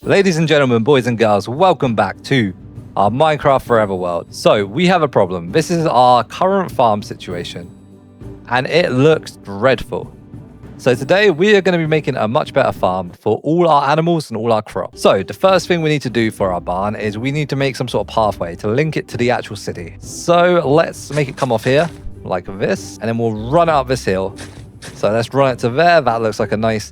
Ladies and gentlemen, boys and girls, welcome back to our Minecraft Forever world. So we have a problem. This is our current farm situation and it looks dreadful. So today we are going to be making a much better farm for all our animals and all our crops. So the first thing we need to do for our barn is we need to make some sort of pathway to link it to the actual city. So let's make it come off here like this, and then we'll run up this hill. So let's run it to there. That looks like a nice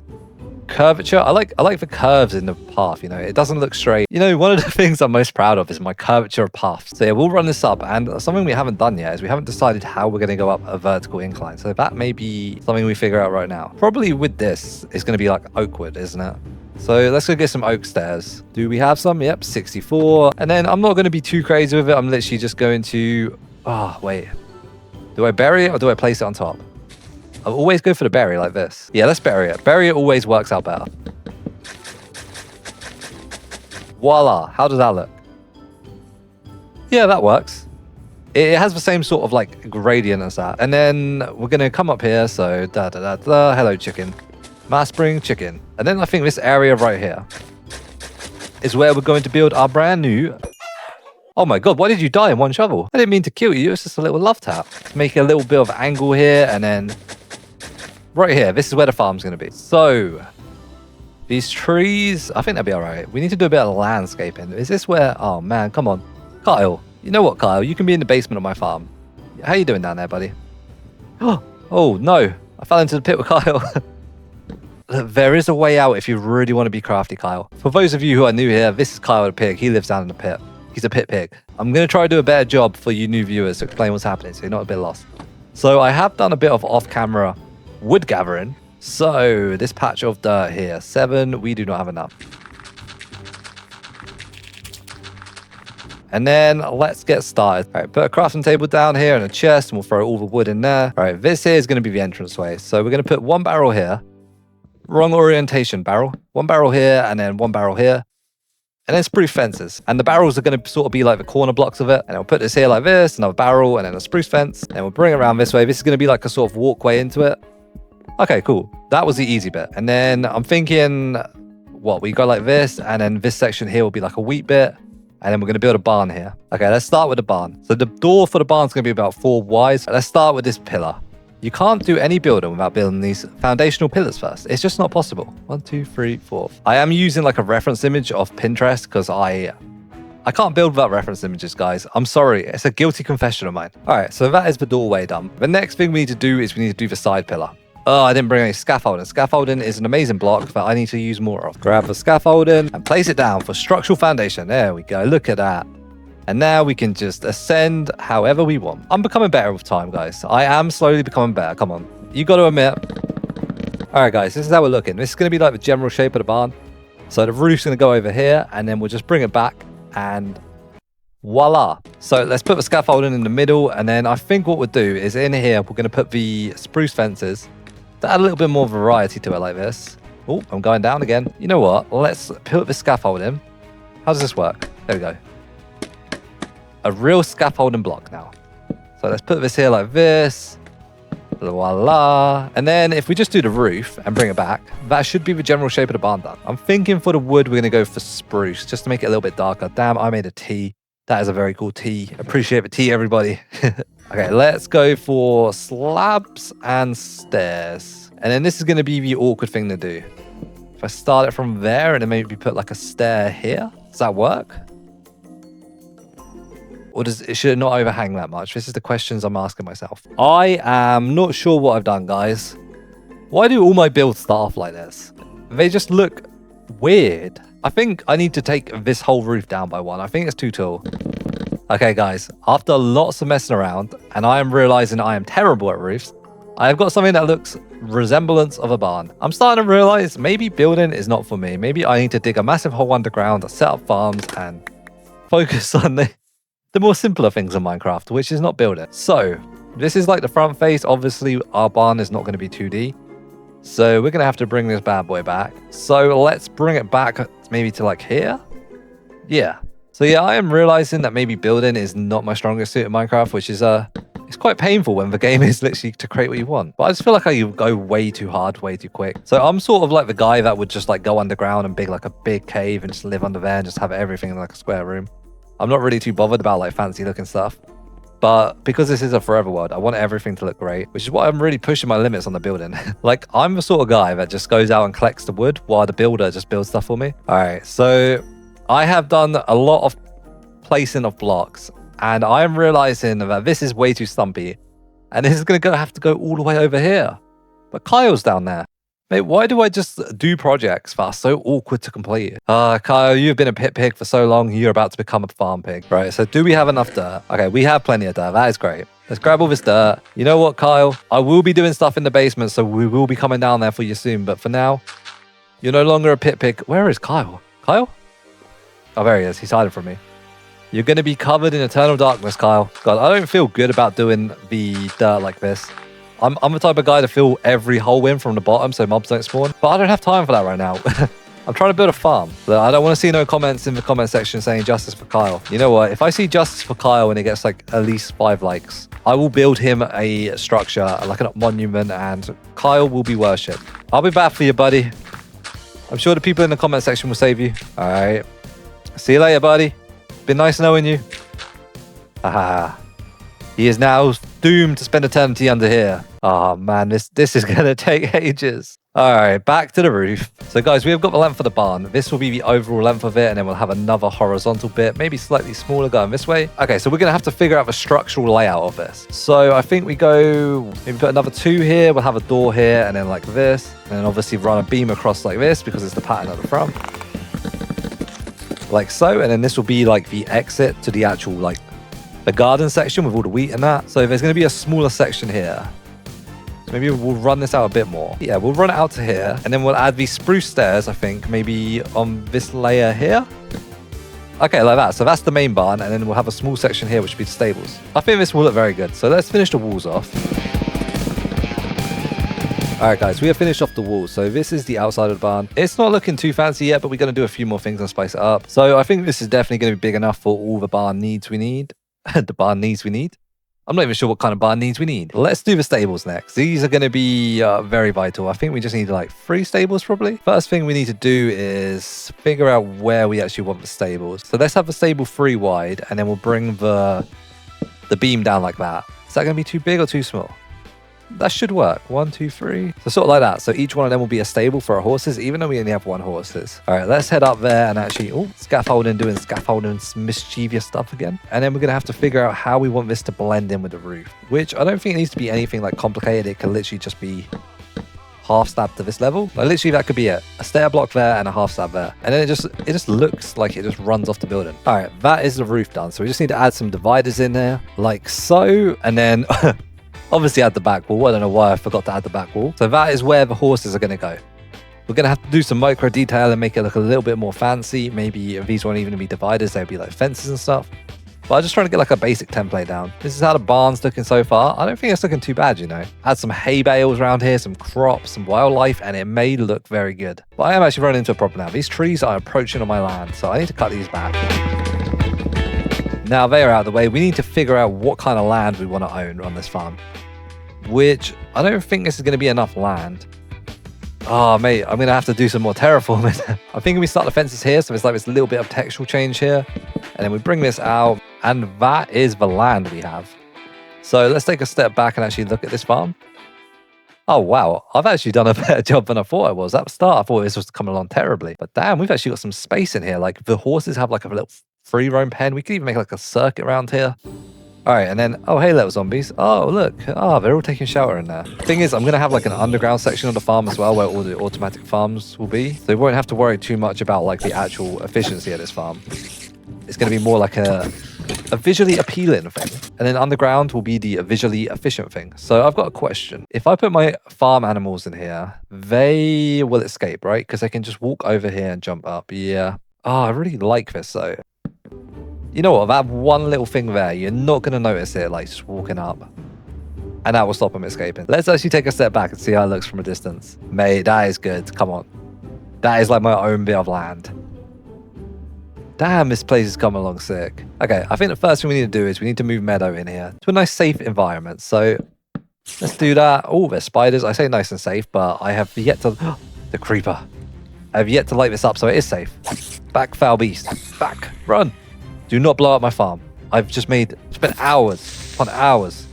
curvature. I like the curves in the path, you know, it doesn't look straight. You know, one of the things I'm most proud of is my curvature of paths. So yeah, we'll run this up, and something we haven't done yet is we haven't decided how we're going to go up a vertical incline. So that may be something we figure out right now. Probably with this, it's going to be like oak wood, isn't it? So let's go get some oak stairs. Do we have some? Yep, 64. And then I'm not going to be too crazy with it. I'm literally just going to... Oh, wait. Do I bury it or do I place it on top? I always go for the bury like this. Yeah, let's bury it. Bury it always works out better. Voila. How does that look? Yeah, that works. It has the same sort of like gradient as that. And then we're going to come up here. So hello chicken. Mass spring chicken. And then I think this area right here is where we're going to build our brand new... Oh my god, why did you die in one shovel? I didn't mean to kill you, it's just a little love tap. Let's make a little bit of angle here, and then right here, this is where the farm's going to be. So, these trees, I think they'll be alright. We need to do a bit of landscaping. Is this where... Oh man, come on. Kyle, you know what, Kyle? You can be in the basement of my farm. How you doing down there, buddy? Oh no, I fell into the pit with Kyle. There is a way out if you really want to be crafty, Kyle. For those of you who are new here, this is Kyle the pig. He lives down in the pit. He's a pit pig. I'm going to try to do a better job for you new viewers to explain what's happening so you're not a bit lost. So I have done a bit of off-camera wood gathering. So this patch of dirt here, 7, we do not have enough. And then let's get started. All right, put a crafting table down here and a chest, and we'll throw all the wood in there. All right, this here is going to be the entranceway. So we're going to put 1 barrel here. Wrong orientation barrel. 1 barrel here and then 1 barrel here. And then spruce fences. And the barrels are going to sort of be like the corner blocks of it. And we'll put this here like this, another barrel, and then a spruce fence. And we'll bring it around this way. This is going to be like a sort of walkway into it. Okay, cool. That was the easy bit. And then I'm thinking, what, we go like this, and then this section here will be like a wheat bit. And then we're going to build a barn here. Okay, let's start with the barn. So the door for the barn is going to be about 4 wide. Let's start with this pillar. You can't do any building without building these foundational pillars first. It's just not possible. 1, 2, 3, 4. I am using like a reference image of Pinterest because I can't build without reference images, guys. I'm sorry. It's a guilty confession of mine. All right, so that is the doorway done. The next thing we need to do is we need to do the side pillar. Oh, I didn't bring any scaffolding. Scaffolding is an amazing block that I need to use more of. Grab the scaffolding and place it down for structural foundation. There we go. Look at that. And now we can just ascend however we want. I'm becoming better with time, guys. I am slowly becoming better. Come on. You got to admit. All right, guys. This is how we're looking. This is going to be like the general shape of the barn. So the roof's going to go over here, and then we'll just bring it back, and voila. So let's put the scaffolding in the middle, and then I think what we'll do is in here, we're going to put the spruce fences to add a little bit more variety to it like this. Oh, I'm going down again. You know what? Let's put the scaffolding. How does this work? There we go. A real scaffolding block now. So let's put this here like this. Voila. And then if we just do the roof and bring it back, that should be the general shape of the barn done. I'm thinking for the wood, we're going to go for spruce just to make it a little bit darker. Damn, I made a T. That is a very cool T. Appreciate the T, everybody. Okay, let's go for slabs and stairs. And then this is going to be the awkward thing to do. If I start it from there and then maybe put like a stair here, does that work? Or should it not overhang that much? This is the questions I'm asking myself. I am not sure what I've done, guys. Why do all my builds start off like this? They just look weird. I think I need to take this whole roof down by 1. I think it's too tall. Okay, guys. After lots of messing around, and I am realizing I am terrible at roofs, I have got something that looks resemblance of a barn. I'm starting to realize maybe building is not for me. Maybe I need to dig a massive hole underground, set up farms, and focus on the more simpler things in Minecraft, which is not building. So this is like the front face. Obviously, our barn is not going to be 2D. So we're going to have to bring this bad boy back. So let's bring it back maybe to like here. Yeah. So yeah, I am realizing that maybe building is not my strongest suit in Minecraft, which is it's It's quite painful when the game is literally to create what you want. But I just feel like I go way too hard, way too quick. So I'm sort of like the guy that would just like go underground and dig like a big cave and just live under there and just have everything in like a square room. I'm not really too bothered about like fancy looking stuff. But because this is a forever world, I want everything to look great, which is why I'm really pushing my limits on the building. Like, I'm the sort of guy that just goes out and collects the wood while the builder just builds stuff for me. All right, so I have done a lot of placing of blocks, and I am realizing that this is way too stumpy, and this is going to have to go all the way over here. But Kyle's down there. Mate, why do I just do projects that are so awkward to complete? Kyle, you've been a pit pig for so long, you're about to become a farm pig. Right, so do we have enough dirt? Okay, we have plenty of dirt. That is great. Let's grab all this dirt. You know what, Kyle? I will be doing stuff in the basement, so we will be coming down there for you soon. But for now, you're no longer a pit pig. Where is Kyle? Kyle? Oh, there he is. He's hiding from me. You're going to be covered in eternal darkness, Kyle. God, I don't feel good about doing the dirt like this. I'm the type of guy to fill every hole in from the bottom so mobs don't spawn. But I don't have time for that right now. I'm trying to build a farm. But I don't want to see no comments in the comment section saying justice for Kyle. You know what? If I see justice for Kyle and it gets like at least 5 likes, I will build him a structure, like a monument, and Kyle will be worshipped. I'll be back for you, buddy. I'm sure the people in the comment section will save you. All right. See you later, buddy. Been nice knowing you. Haha. He is now doomed to spend eternity under here. Oh man, this is going to take ages. All right, back to the roof. So guys, we have got the length of the barn. This will be the overall length of it, and then we'll have another horizontal bit, maybe slightly smaller going this way. Okay, so we're going to have to figure out the structural layout of this. So I think we go, maybe put another 2 here. We'll have a door here, and then like this. And then obviously run a beam across like this because it's the pattern at the front. Like so, and then this will be like the exit to the actual like the garden section with all the wheat and that. So there's going to be a smaller section here. So maybe we'll run this out a bit more. Yeah, we'll run it out to here, and then we'll add these spruce stairs, I think, maybe on this layer here. Okay, like that. So that's the main barn, and then we'll have a small section here, which will be the stables. I think this will look very good. So let's finish the walls off. All right, guys, we have finished off the walls. So this is the outside of the barn. It's not looking too fancy yet, but we're going to do a few more things and spice it up. So I think this is definitely going to be big enough for all the barn needs we need. The barn needs we need. I'm not even sure what kind of barn needs we need. Let's do the stables next. These are going to be very vital. I think we just need like 3 stables probably. First thing we need to do is figure out where we actually want the stables. So let's have the stable 3 wide, and then we'll bring the beam down like that. Is that going to be too big or too small? That should work. 1, 2, 3. So sort of like that. So each one of them will be a stable for our horses, even though we only have 1 horses. All right, let's head up there and actually, scaffolding, doing scaffolding, mischievous stuff again. And then we're going to have to figure out how we want this to blend in with the roof, which I don't think it needs to be anything like complicated. It can literally just be half slab to this level. Like literally that could be it. A stair block there and a half slab there. And then it just looks like it just runs off the building. All right, that is the roof done. So we just need to add some dividers in there like so. And then obviously add the back wall. I don't know why I forgot to add the back wall. So that is where the horses are going to go. We're going to have to do some micro detail and make it look a little bit more fancy. Maybe if these won't even be dividers, they'll be like fences and stuff. But I'm just trying to get like a basic template down. This is how the barn's looking so far. I don't think it's looking too bad, you know. Add some hay bales around here, some crops, some wildlife, and it may look very good. But I am actually running into a problem now. These trees are encroaching on my land, so I need to cut these back. Now they're out of the way, we need to figure out what kind of land we want to own on this farm. Which, I don't think this is going to be enough land. Oh, mate, I'm going to have to do some more terraforming. I'm thinking we start the fences here, so it's like this little bit of textural change here. And then we bring this out, and that is the land we have. So let's take a step back and actually look at this farm. Oh, wow. I've actually done a better job than I thought I was. At the start, I thought this was coming along terribly. But damn, we've actually got some space in here. Like, the horses have like a little free roam pen. We could even make like a circuit around here. All right, and then, oh, hey, little zombies. Oh, look. Oh, they're all taking shelter in there. Thing is, I'm going to have like an underground section of the farm as well where all the automatic farms will be. So we won't have to worry too much about like the actual efficiency of this farm. It's going to be more like a visually appealing thing. And then underground will be the visually efficient thing. So I've got a question. If I put my farm animals in here, they will escape, right? Because they can just walk over here and jump up. Yeah. Oh, I really like this though. You know what, that one little thing there, you're not going to notice it, like, just walking up. And that will stop them escaping. Let's actually take a step back and see how it looks from a distance. Mate, that is good. Come on. That is like my own bit of land. Damn, this place is coming along sick. Okay, I think the first thing we need to do is we need to move Meadow in here to a nice safe environment. So let's do that. Oh, there's spiders. I say nice and safe, but I have yet to... the creeper. I have yet to light this up, so it is safe. Back, foul beast. Back. Run. Do not blow up my farm. I've just spent hours upon hours.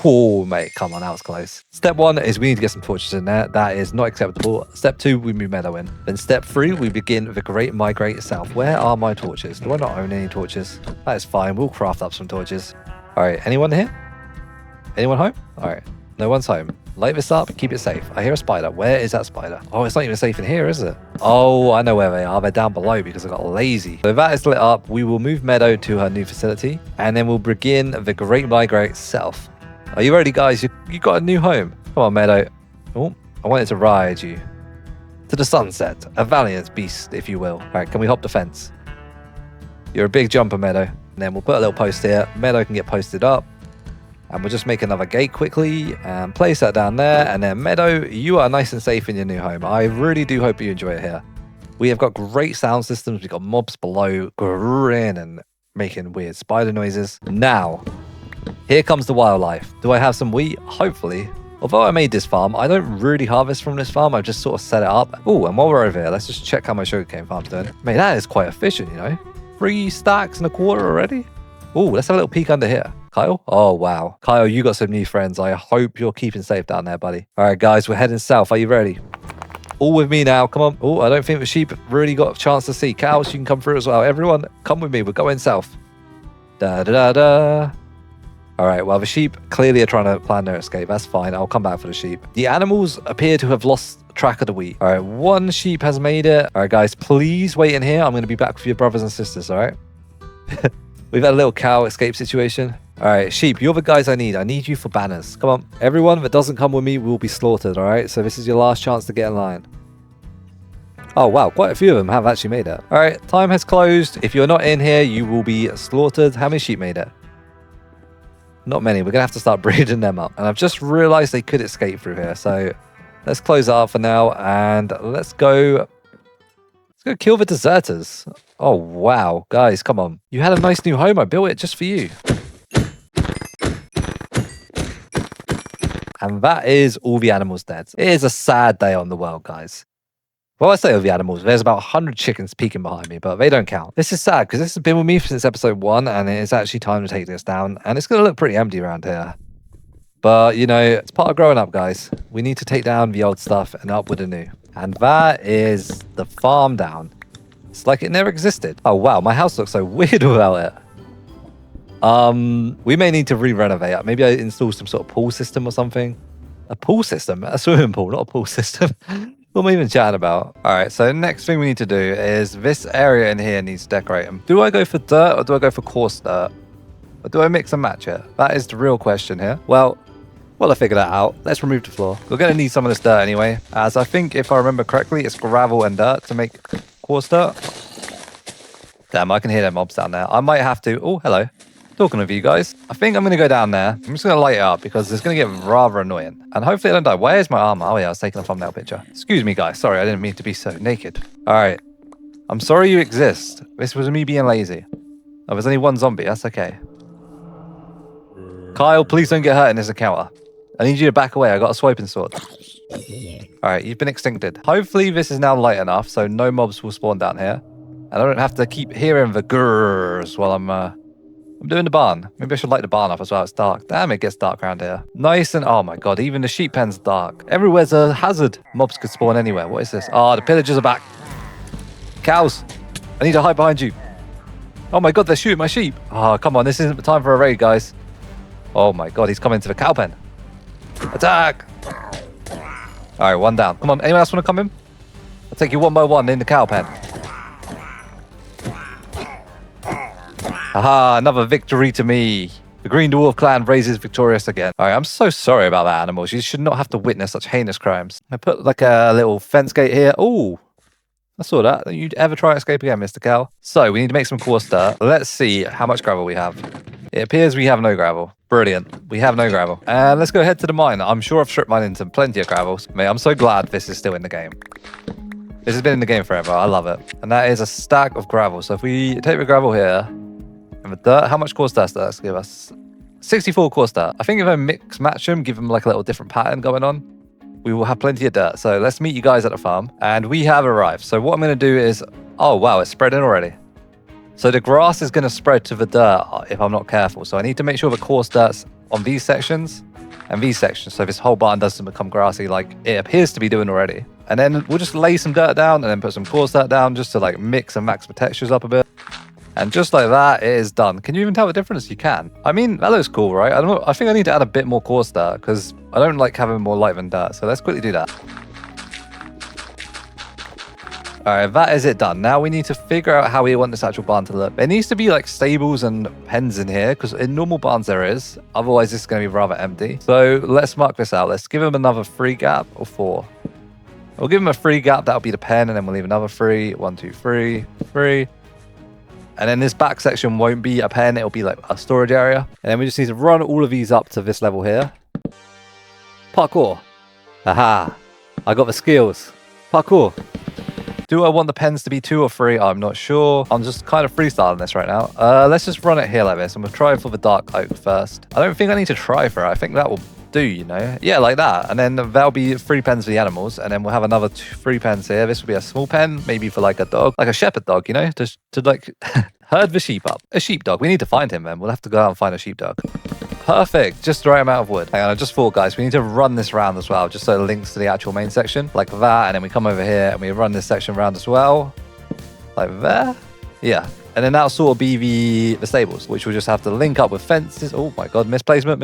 Oh, mate, come on, that was close. Step 1 is we need to get some torches in there. That is not acceptable. Step 2, we move Meadow in. Then step 3, we begin the great migrate south. Where are my torches? Do I not own any torches? That is fine. We'll craft up some torches. All right, anyone here? Anyone home? All right, no one's home. Light this up, keep it safe. I hear a spider. Where is that spider? Oh, it's not even safe in here, is it? Oh, I know where they are. They're down below because I got lazy. So that is lit up. We will move Meadow to her new facility, and then we'll begin the great migrate south. Are you ready, guys? You got a new home. Come on, Meadow. Oh, I wanted to ride you to the sunset. A valiant beast, if you will. All right, can we hop the fence? You're a big jumper, Meadow. And then we'll put a little post here. Meadow can get posted up. And we'll just make another gate quickly and place that down there. And then Meadow, you are nice and safe in your new home. I really do hope you enjoy it here. We have got great sound systems. We've got mobs below grinning and making weird spider noises. Now, here comes the wildlife. Do I have some wheat? Hopefully. Although I made this farm, I don't really harvest from this farm. I've just sort of set it up. Oh, and while we're over here, let's just check how my sugarcane farm's doing. Mate, that is quite efficient, you know. 3 stacks and a quarter already. Oh, let's have a little peek under here. Kyle? Oh, wow. Kyle, you got some new friends. I hope you're keeping safe down there, buddy. All right, guys, we're heading south. Are you ready? All with me now. Come on. Oh, I don't think the sheep really got a chance to see. Cows, you can come through as well. Everyone, come with me. We're going south. Da-da-da-da. All right, well, the sheep clearly are trying to plan their escape. That's fine. I'll come back for the sheep. The animals appear to have lost track of the wheat. All right, 1 sheep has made it. All right, guys, please wait in here. I'm going to be back with your brothers and sisters, all right? We've had a little cow escape situation. All right, sheep, you're the guys I need. I need you for banners. Come on. Everyone that doesn't come with me will be slaughtered, all right? So this is your last chance to get in line. Oh, wow. Quite a few of them have actually made it. All right, time has closed. If you're not in here, you will be slaughtered. How many sheep made it? Not many. We're going to have to start breeding them up. And I've just realized they could escape through here. So let's close that up for now. And let's go kill the deserters. Oh, wow. Guys, come on. You had a nice new home. I built it just for you. And that is all the animals dead. It is a sad day on the world, guys. Well, I say all the animals. There's about 100 chickens peeking behind me, but they don't count. This is sad because this has been with me since episode 1, and it is actually time to take this down. And it's going to look pretty empty around here. But, you know, it's part of growing up, guys. We need to take down the old stuff and up with the new. And that is the farm down. It's like it never existed. Oh, wow. My house looks so weird without it. We may need to re-renovate. Maybe I install some sort of pool system or something. A pool system? A swimming pool, not a pool system. What am I even chatting about? All right, so next thing we need to do is this area in here needs decorating. Do I go for dirt or do I go for coarse dirt? Or do I mix and match it? That is the real question here. Well, I figured that out. Let's remove the floor. We're going to need some of this dirt anyway, as I think if I remember correctly, it's gravel and dirt to make coarse dirt. Damn, I can hear them mobs down there. I might have to... Oh, hello. Talking with you guys. I think I'm going to go down there. I'm just going to light it up because it's going to get rather annoying. And hopefully I don't die. Where's my armor? Oh yeah, I was taking a thumbnail picture. Excuse me, guys. Sorry, I didn't mean to be so naked. All right. I'm sorry you exist. This was me being lazy. Oh, there's only 1 zombie. That's okay. Kyle, please don't get hurt in this encounter. I need you to back away. I got a swiping sword. All right, you've been extincted. Hopefully this is now light enough so no mobs will spawn down here. And I don't have to keep hearing the grrrs while I'm doing the barn. Maybe I should light the barn up as well. It's dark. Damn, it gets dark around here. Nice and... Oh my god, even the sheep pen's dark. Everywhere's a hazard. Mobs could spawn anywhere. What is this? Oh, the pillagers are back. Cows. I need to hide behind you. Oh my god, they're shooting my sheep. Oh, come on. This isn't the time for a raid, guys. Oh my god, he's coming to the cow pen. Attack. All right, 1 down. Come on, anyone else want to come in? I'll take you 1 by 1 in the cow pen. Aha, another victory to me. The Green Dwarf clan raises victorious again. All right, I'm so sorry about that, animals. You should not have to witness such heinous crimes. I put like a little fence gate here. Oh, I saw that. Don't you ever try to escape again, Mr. Cow? So we need to make some coarse dirt. Let's see how much gravel we have. It appears we have no gravel. Brilliant. We have no gravel. And let's go head to the mine. I'm sure I've stripped mine into plenty of gravel. Mate, I'm so glad this is still in the game. This has been in the game forever. I love it. And that is a stack of gravel. So if we take the gravel here and the dirt, how much coarse dirt does that give us? 64 coarse dirt. I think if I mix match them, give them like a little different pattern going on, we will have plenty of dirt. So let's meet you guys at the farm. And we have arrived. So what I'm going to do is, oh wow, it's spreading already. So the grass is going to spread to the dirt if I'm not careful. So I need to make sure the coarse dirt's on these sections and these sections. So this whole barn doesn't become grassy like it appears to be doing already. And then we'll just lay some dirt down and then put some coarse dirt down just to like mix and max the textures up a bit. And just like that, it is done. Can you even tell the difference? You can. I mean, that looks cool, right? I don't know. I think I need to add a bit more coarse dirt because I don't like having more light than dirt. So let's quickly do that. All right, that is it done. Now we need to figure out how we want this actual barn to look. There needs to be like stables and pens in here because in normal barns there is. Otherwise, this is going to be rather empty. So let's mark this out. Let's give him another 3 gap or 4. We'll give him a 3 gap. That'll be the pen. And then we'll leave another 3. 1, 2, 3, 3. And then this back section won't be a pen. It'll be like a storage area. And then we just need to run all of these up to this level here. Parkour. Aha. I got the skills. Parkour. Do I want the pens to be 2 or 3? I'm not sure. I'm just kind of freestyling this right now. Let's just run it here like this. And we'll try for the dark oak first. I don't think I need to try for it. I think that will do, you know? Yeah, like that. And then there'll be 3 pens for the animals. And then we'll have another 3 pens here. This will be a small pen, maybe for like a dog, like a shepherd dog, you know? To like herd the sheep up. A sheepdog. We need to find him, then. We'll have to go out and find a sheepdog. Perfect. Just the right amount of wood. Hang on, I just thought, guys, we need to run this round as well, just so it links to the actual main section, like that. And then we come over here and we run this section round as well, like there. Yeah. And then that'll sort of be the stables, which we'll just have to link up with fences. Oh my God, misplacement.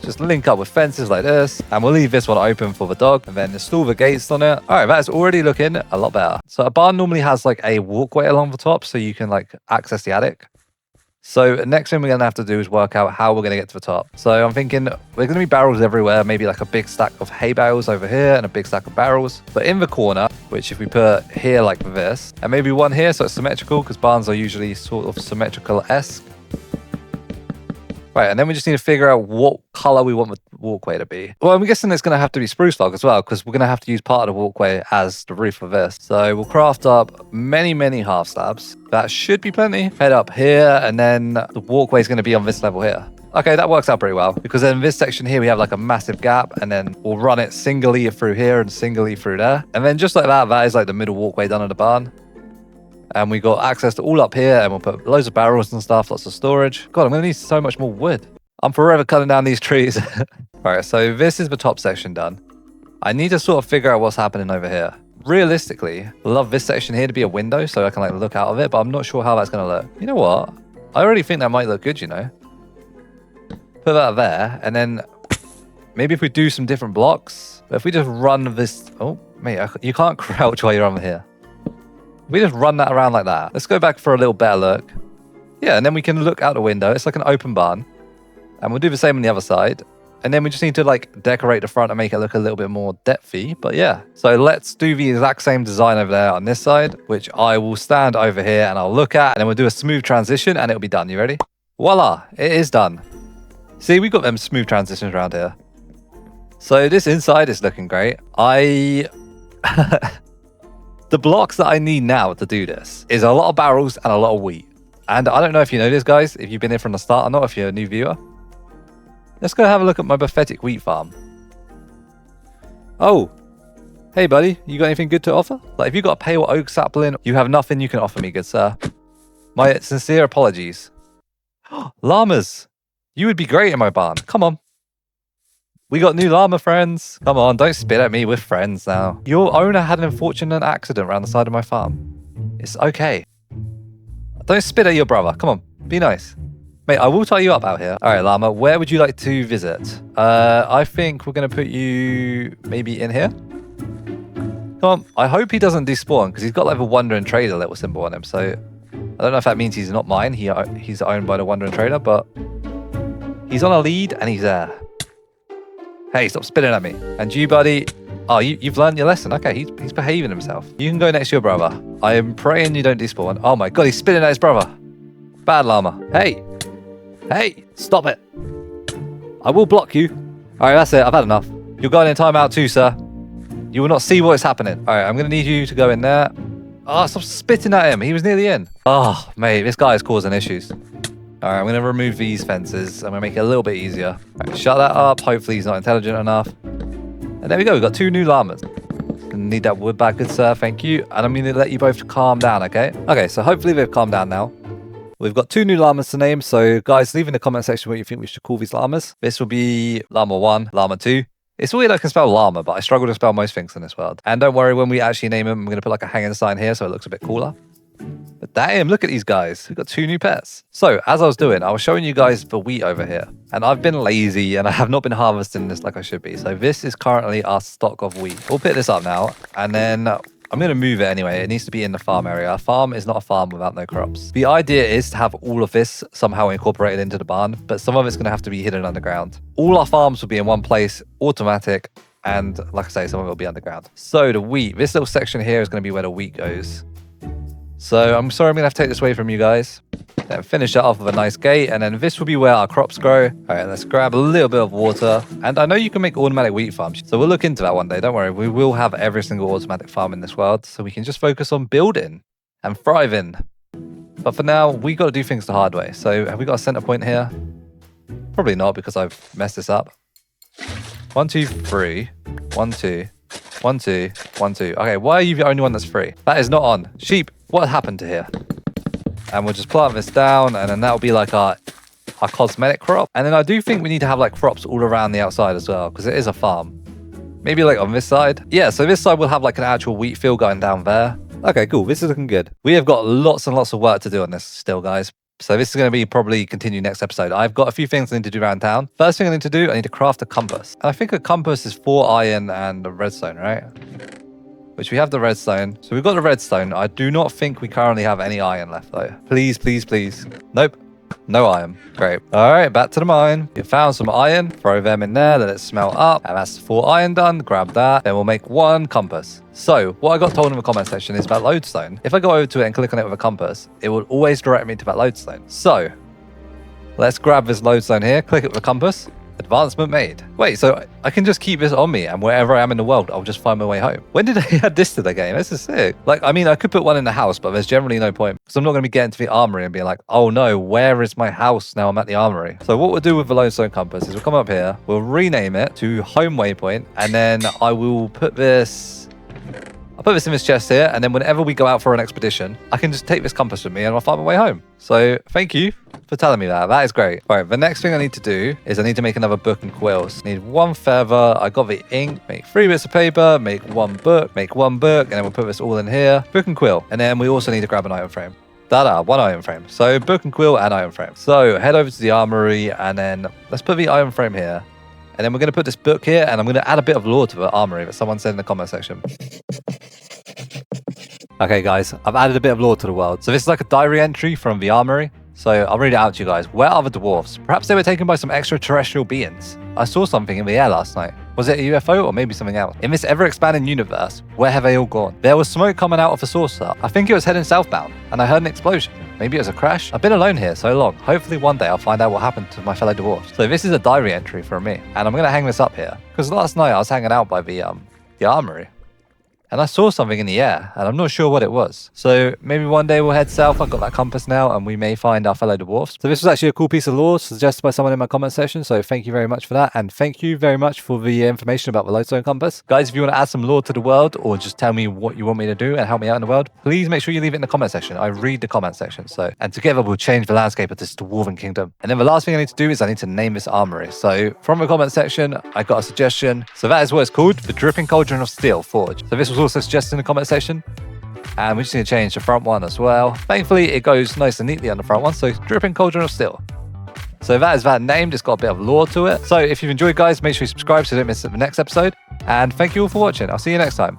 Just link up with fences like this. And we'll leave this one open for the dog and then install the gates on it. All right, that's already looking a lot better. So a barn normally has like a walkway along the top so you can like access the attic. So next thing we're going to have to do is work out how we're going to get to the top. So I'm thinking we're going to be barrels everywhere, maybe like a big stack of hay bales over here and a big stack of barrels. But in the corner, which if we put here like this, and maybe one here so it's symmetrical because barns are usually sort of symmetrical-esque. Right, and then we just need to figure out what color we want the walkway to be. Well, I'm guessing it's going to have to be spruce log as well because we're going to have to use part of the walkway as the roof of this. So we'll craft up many half slabs. That should be plenty. Head up here, and then the walkway is going to be on this level here. Okay, that works out pretty well because then in this section here, we have like a massive gap, and then we'll run it singly through here and singly through there. And then just like that, that is like the middle walkway done in the barn. And we got access to all up here, and we'll put loads of barrels and stuff, lots of storage. God, I'm going to need so much more wood. I'm forever cutting down these trees. All right, so this is the top section done. I need to sort of figure out what's happening over here. Realistically, I love this section here to be a window so I can like look out of it, but I'm not sure how that's going to look. You know what? I already think that might look good, you know? Put that there, and then maybe if we do some different blocks, but if we just run this... Oh, mate, you can't crouch while you're on here. We just run that around like that. Let's go back for a little better look. Yeah, and then we can look out the window. It's like an open barn. And we'll do the same on the other side. And then we just need to like decorate the front and make it look a little bit more depthy. But yeah, so let's do the exact same design over there on this side, which I will stand over here and I'll look at. And then we'll do a smooth transition and it'll be done. You ready? Voila, it is done. See, we got them smooth transitions around here. So this inside is looking great. The blocks that I need now to do this is a lot of barrels and a lot of wheat. And I don't know if you know this, guys, if you've been here from the start or not, if you're a new viewer. Let's go have a look at my pathetic wheat farm. Oh, hey, buddy, you got anything good to offer? Like, if you got a pale oak sapling, you have nothing you can offer me, good sir. My sincere apologies. Llamas, you would be great in my barn. Come on. We got new llama friends. Come on, don't spit at me. We're friends now. Your owner had an unfortunate accident around the side of my farm. It's okay. Don't spit at your brother. Come on, be nice. Mate, I will tie you up out here. All right, llama, where would you like to visit? I think we're going to put you maybe in here. Come on. I hope he doesn't despawn because he's got like the Wandering Trader little symbol on him. So I don't know if that means he's not mine. He's owned by the Wandering Trader, but he's on a lead and he's there. Hey, stop spitting at me. And you, buddy. Oh, you've learned your lesson. Okay, he's behaving himself. You can go next to your brother. I am praying you don't despawn. Oh my God, he's spitting at his brother. Bad llama. Hey. Hey, stop it. I will block you. All right, that's it. I've had enough. You're going in timeout too, sir. You will not see what is happening. All right, I'm going to need you to go in there. Oh, stop spitting at him. He was nearly in. Oh, mate, this guy is causing issues. All right, I'm going to remove these fences. I'm going to make it a little bit easier. All right, shut that up. Hopefully he's not intelligent enough. And there we go. We've got 2 new llamas. Need that wood back, good sir. Thank you. And I'm going to let you both calm down, okay? Okay, so hopefully they've calmed down now. We've got 2 new llamas to name. So guys, leave in the comment section what you think we should call these llamas. This will be Llama 1, Llama 2. It's weird I can spell llama, but I struggle to spell most things in this world. And don't worry, when we actually name them, I'm going to put like a hanging sign here so it looks a bit cooler. But damn, look at these guys. We've got 2 new pets. So as I was doing, I was showing you guys the wheat over here. And I've been lazy and I have not been harvesting this like I should be. So this is currently our stock of wheat. We'll pick this up now. And then I'm going to move it anyway. It needs to be in the farm area. A farm is not a farm without no crops. The idea is to have all of this somehow incorporated into the barn, but some of it's going to have to be hidden underground. All our farms will be in one place, automatic, and like I say, some of it will be underground. So the wheat, this little section here is going to be where the wheat goes. So I'm sorry I'm going to have to take this away from you guys. Then finish that off with a nice gate, and then this will be where our crops grow. All right, let's grab a little bit of water. And I know you can make automatic wheat farms, so we'll look into that one day. Don't worry, we will have every single automatic farm in this world, so we can just focus on building and thriving. But for now, we got to do things the hard way. So have we got a center point here? Probably not, because I've messed this up. 1, 2, 3. 1, 2. 1, 2. 1, 2. Okay, why are you the only one that's free? That is not on. Sheep, what happened to here? And we'll just plant this down, and then that'll be like our cosmetic crop. And then I do think we need to have like crops all around the outside as well, because it is a farm. Maybe like on this side. Yeah, so this side will have like an actual wheat field going down there. Okay, cool. This is looking good. We have got lots and lots of work to do on this still, guys. So this is going to be probably continue next episode. I've got a few things I need to do around town. First thing I need to do, I need to craft a compass. And I think a compass is 4 iron and a redstone, right? Which we have the redstone. So we've got the redstone. I do not think we currently have any iron left though. Please, please, please. Nope. No iron. Great. All right, back to the mine. We found some iron. Throw them in there. Let it smelt up. And that's 4 iron done. Grab that. Then we'll make 1 compass. So what I got told in the comment section is about lodestone. If I go over to it and click on it with a compass, it will always direct me to that lodestone. So let's grab this lodestone here. Click it with a compass. Advancement made. Wait, so I can just keep this on me, and wherever I am in the world, I'll just find my way home. When did I add this to the game? This is sick. Like, I mean, I could put one in the house, but there's generally no point, because I'm not going to be getting to the armory and be like, oh no, where is my house now I'm at the armory? So what we'll do with the lodestone compass is we'll come up here, we'll rename it to home waypoint, and then I will put this... I'll put this in this chest here, and then whenever we go out for an expedition, I can just take this compass with me and I'll find my way home. So thank you for telling me that. That is great. All right, the next thing I need to do is I need to make another book and quills. I need 1 feather. I got the ink. Make 3 bits of paper. Make 1 book. Make 1 book, and then we'll put this all in here. Book and quill. And then we also need to grab an iron frame. 1 iron frame. So book and quill and iron frame. So head over to the armory, and then let's put the iron frame here. And then we're going to put this book here, and I'm going to add a bit of lore to the armory that someone said in the comment section. Okay, guys, I've added a bit of lore to the world. So this is like a diary entry from the armory. So I'll read it out to you guys. Where are the dwarfs? Perhaps they were taken by some extraterrestrial beings. I saw something in the air last night. Was it a UFO or maybe something else? In this ever-expanding universe, where have they all gone? There was smoke coming out of the saucer. I think it was heading southbound, and I heard an explosion. Maybe it was a crash? I've been alone here so long. Hopefully one day I'll find out what happened to my fellow dwarfs. So this is a diary entry from me, and I'm going to hang this up here. Because last night I was hanging out by the armory. And I saw something in the air, and I'm not sure what it was. So maybe one day we'll head south. I've got that compass now, and we may find our fellow dwarfs. So this was actually a cool piece of lore suggested by someone in my comment section. So thank you very much for that. And thank you very much for the information about the lodestone compass. Guys, if you want to add some lore to the world, or just tell me what you want me to do and help me out in the world, please make sure you leave it in the comment section. I read the comment section. And together we'll change the landscape of this dwarven kingdom. And then the last thing I need to do is I need to name this armory. So from the comment section, I got a suggestion. So that is what it's called, the Dripping Cauldron of Steel Forge. So this was also suggested in the comment section, and we're just going to change the front one as well. Thankfully it goes nice and neatly on the front one, so Dripping Cauldron of Steel. So that is that named. It's got a bit of lore to it. So if you've enjoyed, guys, make sure you subscribe so you don't miss the next episode, and thank you all for watching. I'll see you next time.